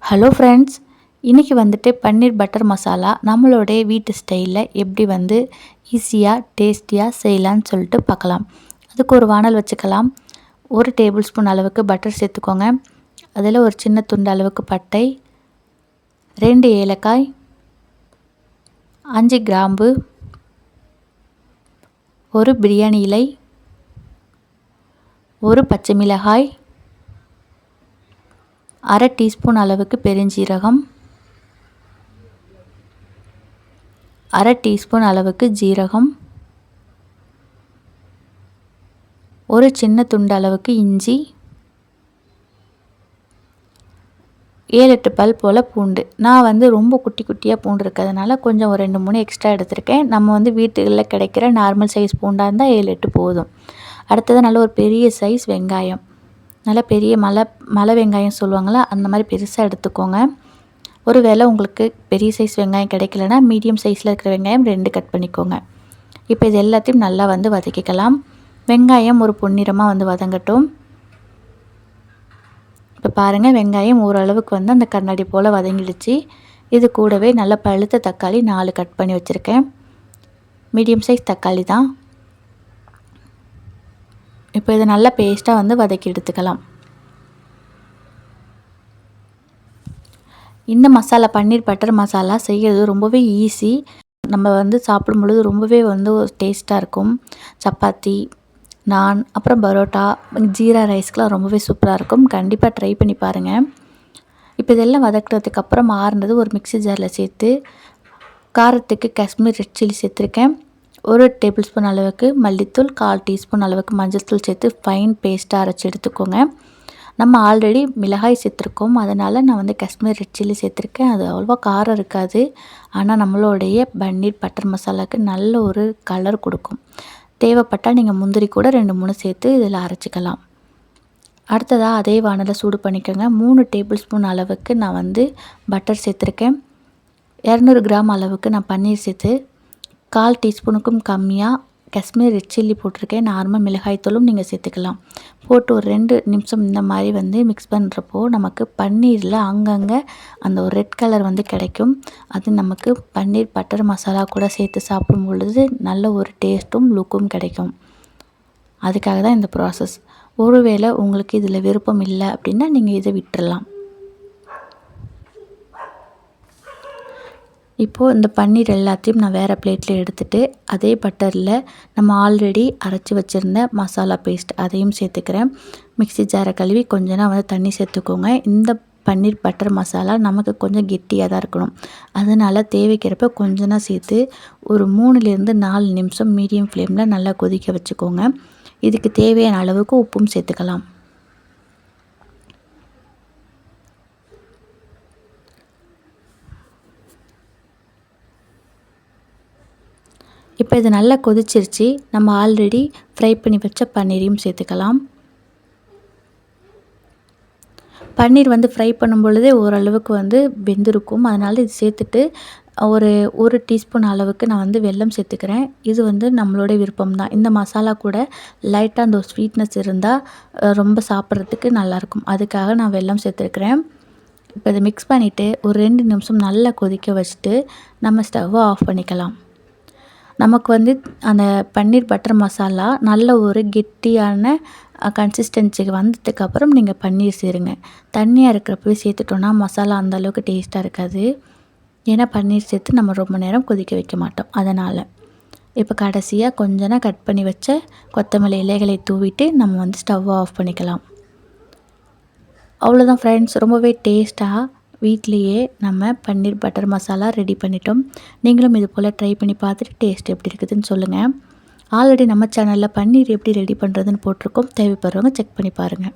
Hello friends, இன்றைக்கி வந்துட்டு பன்னீர் butter masala நம்மளுடைய வீட்டு ஸ்டைலில் எப்படி வந்து ஈஸியாக டேஸ்டியாக செய்யலான்னு சொல்லிட்டு பார்க்கலாம். அதுக்கு ஒரு வானல் வச்சுக்கலாம். 1 டேபிள் ஸ்பூன் அளவுக்கு பட்டர் சேர்த்துக்கோங்க. அதில் ஒரு சின்ன துண்டு அளவுக்கு பட்டை, 2 ஏலக்காய், 5 கிராம்பு, 1 பிரியாணி இலை, 1 பச்சை மிளகாய், 1/2 டீஸ்பூன் அளவுக்கு பெருஞ்சீரகம், 1/2 டீஸ்பூன் அளவுக்கு ஜீரகம், ஒரு சின்ன துண்டு அளவுக்கு இஞ்சி, 7-8 பல் போல் பூண்டு. நான் வந்து ரொம்ப குட்டி குட்டியாக பூண்டு இருக்கிறதுனால கொஞ்சம் ஒரு 2-3 எக்ஸ்ட்ரா எடுத்திருக்கேன். நம்ம வந்து வீட்டுகளில் கிடைக்கிற நார்மல் சைஸ் பூண்டாக இருந்தால் 7-8 போதும். அடுத்தது நல்ல ஒரு பெரிய சைஸ் வெங்காயம், நல்லா பெரிய மலை வெங்காயம் சொல்லுவாங்களா, அந்த மாதிரி பெருசாக எடுத்துக்கோங்க. ஒரு வேளை உங்களுக்கு பெரிய சைஸ் வெங்காயம் கிடைக்கலனா மீடியம் சைஸில் இருக்கிற வெங்காயம் 2 கட் பண்ணிக்கோங்க. இப்போ இது எல்லாத்தையும் நல்லா வந்து வதக்கிக்கலாம். வெங்காயம் ஒரு பொன்னிறமாக வந்து வதங்கட்டும். இப்போ பாருங்கள், வெங்காயம் ஓரளவுக்கு வந்து அந்த கண்ணாடி போல் வதங்கிடுச்சு. இது கூடவே நல்ல பழுத்த தக்காளி 4 கட் பண்ணி வச்சுருக்கேன். மீடியம் சைஸ் தக்காளி தான். இப்போ இதை நல்லா பேஸ்ட்டாக வந்து வதக்கி எடுத்துக்கலாம். இந்த மசாலா பன்னீர் பட்டர் மசாலா செய்கிறது ரொம்பவே ஈஸி. நம்ம வந்து சாப்பிடும் பொழுது ரொம்பவே வந்து ஒரு டேஸ்ட்டாக இருக்கும். சப்பாத்தி, நான், அப்புறம் பரோட்டா, ஜீரா ரைஸ்க்கெலாம் ரொம்பவே சூப்பராக இருக்கும். கண்டிப்பாக ட்ரை பண்ணி பாருங்கள். இப்போ இதெல்லாம் வதக்கினதுக்கப்புறம் ஆறுனது ஒரு மிக்ஸி ஜாரில் சேர்த்து காரத்துக்கு காஷ்மீர் ரெட் சில்லி சேர்த்துருக்கேன். 1 டேபிள் ஸ்பூன் அளவுக்கு மல்லித்தூள், 1/4 டீஸ்பூன் அளவுக்கு மஞ்சள் தூள் சேர்த்து ஃபைன் பேஸ்ட்டாக அரைச்சி எடுத்துக்கோங்க. நம்ம ஆல்ரெடி மிளகாய் சேர்த்துருக்கோம், அதனால் நான் வந்து காஷ்மீர் ரெட் சில்லி சேர்த்துருக்கேன். அது அவ்வளோவா காரம் இருக்காது. ஆனால் நம்மளுடைய பன்னீர் பட்டர் மசாலாவுக்கு நல்ல ஒரு கலர் கொடுக்கும். தேவைப்பட்டால் நீங்கள் முந்திரி கூட 2-3 சேர்த்து இதில் அரைச்சிக்கலாம். அடுத்ததாக அதே வானலை சூடு பண்ணிக்கோங்க. 3 டேபிள் ஸ்பூன் அளவுக்கு நான் வந்து பட்டர் சேர்த்துருக்கேன். 200 கிராம் அளவுக்கு நான் பன்னீர் சேர்த்து 1/4 டீஸ்பூனுக்கும் கம்மியாக காஷ்மீர் ரெட் சில்லி போட்டிருக்கேன். நார்மல் மிளகாய் தூளும் நீங்கள் சேர்த்துக்கலாம். போட்டு ஒரு 2 நிமிஷம் இந்த மாதிரி வந்து மிக்ஸ் பண்ணுறப்போ நமக்கு பன்னீரில் அங்கங்கே அந்த ஒரு ரெட் கலர் வந்து கிடைக்கும். அது நமக்கு பன்னீர் பட்டர் மசாலா கூட சேர்த்து சாப்பிடும் பொழுது நல்ல ஒரு டேஸ்ட்டும் லுக்கும் கிடைக்கும். அதுக்காக தான் இந்த ப்ராசஸ். ஒருவேளை உங்களுக்கு இதில் விருப்பம் இல்லை அப்படின்னா நீங்கள் இதை விட்டுறலாம். இப்போது இந்த பன்னீர் எல்லாத்தையும் நான் வேறு பிளேட்டில் எடுத்துகிட்டு அதே பட்டரில் நம்ம ஆல்ரெடி அரைச்சி வச்சுருந்த மசாலா பேஸ்ட் அதையும் சேர்த்துக்கிறேன். மிக்ஸி ஜாரை கழுவி கொஞ்சம் வந்து தண்ணி சேர்த்துக்கோங்க. இந்த பன்னீர் பட்டர் மசாலா நமக்கு கொஞ்சம் கெட்டியாக தான் இருக்கணும். அதனால் தேவைக்கிறப்ப கொஞ்சம் சேர்த்து ஒரு 3-4 நிமிஷம் மீடியம் ஃப்ளேமில் நல்லா கொதிக்க வச்சுக்கோங்க. இதுக்கு தேவையான அளவுக்கு உப்பும் சேர்த்துக்கலாம். இப்போ இது நல்லா கொதிச்சிருச்சு. நம்ம ஆல்ரெடி ஃப்ரை பண்ணி வச்ச பன்னீரையும் சேர்த்துக்கலாம். பன்னீர் வந்து ஃப்ரை பண்ணும் பொழுதே ஓரளவுக்கு வந்து வெந்திருக்கும். அதனால் இது சேர்த்துட்டு ஒரு டீஸ்பூன் அளவுக்கு நான் வந்து வெல்லம் சேர்த்துக்கிறேன். இது வந்து நம்மளோட விருப்பம் தான். இந்த மசாலா கூட லைட்டாக அந்த ஒரு ஸ்வீட்னஸ் இருந்தால் ரொம்ப சாப்பிட்றதுக்கு நல்லாயிருக்கும். அதுக்காக நான் வெல்லம் சேர்த்துருக்கிறேன். இப்போ இதை மிக்ஸ் பண்ணிவிட்டு ஒரு 2 நிமிஷம் நல்லா கொதிக்க வச்சுட்டு நம்ம ஸ்டவ்வை ஆஃப் பண்ணிக்கலாம். நமக்கு வந்து அந்த பன்னீர் பட்டர் மசாலா நல்ல ஒரு கெட்டியான கன்சிஸ்டன்சிக்கு வந்ததுக்கப்புறம் நீங்கள் பன்னீர் சேருங்க. தண்ணியாக இருக்கிறப்பவே சேர்த்துட்டோன்னா மசாலா அந்தளவுக்கு டேஸ்ட்டாக இருக்காது. ஏன்னா பன்னீர் சேர்த்து நம்ம ரொம்ப நேரம் கொதிக்க வைக்க மாட்டோம். அதனால் இப்போ கடைசியாக கொஞ்சம் கட் பண்ணி வச்ச கொத்தமல்லி இலைகளை தூவிட்டு நம்ம வந்து ஸ்டவ்வை ஆஃப் பண்ணிக்கலாம். அவ்வளோதான் ஃப்ரெண்ட்ஸ், ரொம்பவே டேஸ்ட்டாக வீட்லேயே நம்ம பன்னீர் பட்டர் மசாலா ரெடி பண்ணிட்டோம். நீங்களும் இது போல் ட்ரை பண்ணி பார்த்துட்டு டேஸ்ட் எப்படி இருக்குதுன்னு சொல்லுங்கள். ஆல்ரெடி நம்ம சேனலில் பன்னீர் எப்படி ரெடி பண்ணுறதுன்னு போட்டிருக்கோம். தேவைப்படுறவங்க செக் பண்ணி பாருங்கள்.